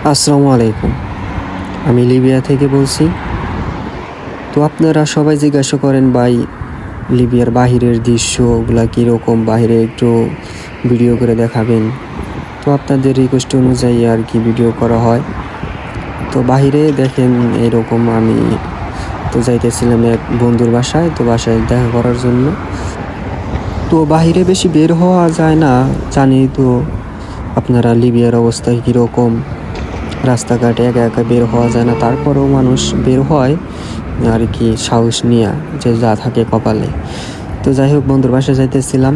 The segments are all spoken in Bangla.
আসসালামু আলাইকুম। আমি লিবিয়া থেকে বলছি। তো আপনারা সবাই জিজ্ঞাসা করেন ভাই, লিবিয়ার বাহিরের দৃশ্যগুলা কীরকম, বাহিরে একটু ভিডিও করে দেখাবেন। তো আপনাদের রিকোয়েস্ট অনুযায়ী আর কি ভিডিও করা হয়। তো বাহিরে দেখেন এরকম আমি তো যাইতেছিলাম এক বন্ধুর বাসায়, তো বাসায় দেখা করার জন্য। তো বাহিরে বেশি বের হওয়া যায় না, জানি তো আপনারা লিবিয়ার অবস্থা কীরকম। রাস্তাঘাটে একা একা বের হওয়া যায় না, তারপরেও মানুষ বের হয় আর কি সাহস নিয়ে, যে যা থাকে কপালে। তো যাই হোক, বন্ধুর বাসায় যাইতেছিলাম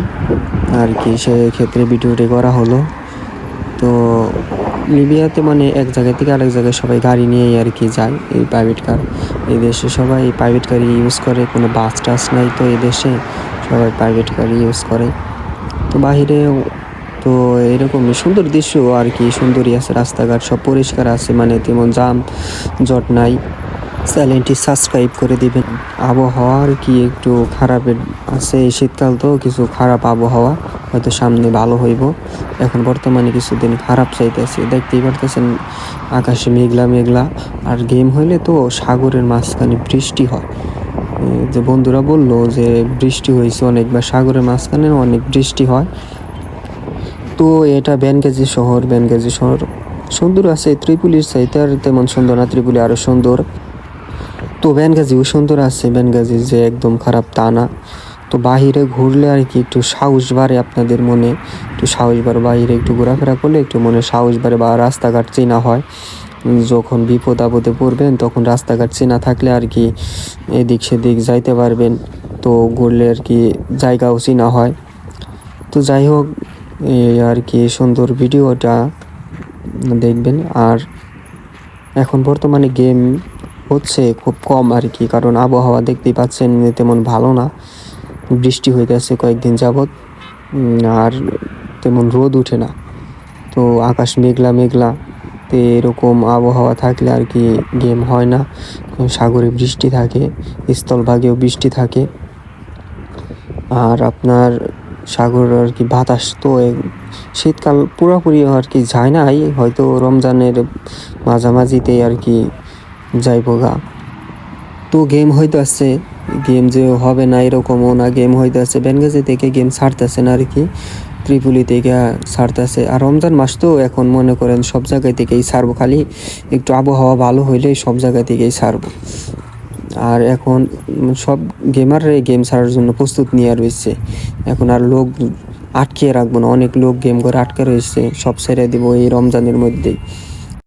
আর কি, সেক্ষেত্রে ভিডিওটি করা হলো। তো লিবিয়াতে মানে এক জায়গা থেকে আরেক জায়গায় সবাই গাড়ি নিয়েই আর কি যায়, এই প্রাইভেট কার। এই দেশে সবাই প্রাইভেট গাড়ি ইউজ করে, কোনো বাস টাস নাই তো এই দেশে, সবাই প্রাইভেট গাড়ি ইউজ করে। তো বাহিরে তো এরকমই সুন্দর দৃশ্য আর কি, সুন্দরই আছে, রাস্তাঘাট সব পরিষ্কার আছে, মানে তেমন জাম জট নাই। চ্যানেলটি সাবস্ক্রাইব করে দিবেন। আবহাওয়া আর কি একটু খারাপের আছে, শীতকাল তো কিছু খারাপ আবহাওয়া, হয়তো সামনে ভালো হইব। এখন বর্তমানে কিছুদিন খারাপ চাইতেছে, দেখতেই পারতেছেন আকাশে মেঘলা মেঘলা। আর গেম হইলে তো সাগরের মাঝখানে বৃষ্টি হয়। যে বন্ধুরা বললো যে বৃষ্টি হয়েছে অনেক, বা সাগরের মাঝখানে অনেক বৃষ্টি হয়। তো এটা বেনগাজি শহর, বেনগাজি শহর সুন্দর আছে, ত্রিপুলির চাইতে আর তেমন সুন্দর না, ত্রিপুলি আরও সুন্দর। তো বেনগাজিও সুন্দর আছে, বেনগাজি যে একদম খারাপ তা না। তো বাহিরে ঘুরলে আর কি একটু সাহস বাড়ে, আপনাদের মনে একটু সাহস বাড়ে, বাহিরে একটু ঘোরাফেরা করলে একটু মনে সাহস বাড়ে, বা রাস্তাঘাট চেনা হয়। যখন বিপদ আপদে পড়বেন তখন রাস্তাঘাট চেনা থাকলে আর কি এদিক সেদিক যাইতে পারবেন। তো ঘুরলে আর কি জায়গাও চেনা হয়। তো যাই হোক, এই আর কি সুন্দর ভিডিওটা দেখবেন। আর এখন বর্তমানে গেম হচ্ছে খুব কম আর কি, কারণ আবহাওয়া দেখতেই পাচ্ছেন তেমন ভালো না, বৃষ্টি হইতেছে কয়েকদিন যাবৎ। আর তেমন রোদ উঠে না, তো আকাশ মেঘলা মেঘলা। তো এরকম আবহাওয়া থাকলে আর কি গেম হয় না। সাগরে বৃষ্টি থাকে, স্থলভাগেও বৃষ্টি থাকে। আর আপনার সাগর আর কি বাতাস তো শীতকাল পুরোপুরি আর কি যায় নাই, হয়তো রমজানের মাঝামাঝিতেই আর কি যাইবো গা। তো গেম হইতে আছে, গেম যে হবে না এরকমও না, গেম হইতে আছে। বেনগাজি থেকে গেম ছাড়তেছে না আর কি, ত্রিপুলি থেকে ছাড়তেছে। আর রমজান মাস তো এখন মনে করেন সব জায়গায় থেকেই ছাড়বো, খালি একটু আবহাওয়া ভালো হইলেই সব জায়গা থেকেই ছাড়বো। আর এখন সব গেমাররাই গেম ছাড়ার জন্য প্রস্তুত নিয়ে রয়েছে। এখন আর লোক আটকে রাখবো না, অনেক লোক গেম করে আটকে রয়েছে, সব ছেড়ে দিব এই রমজানের মধ্যেই।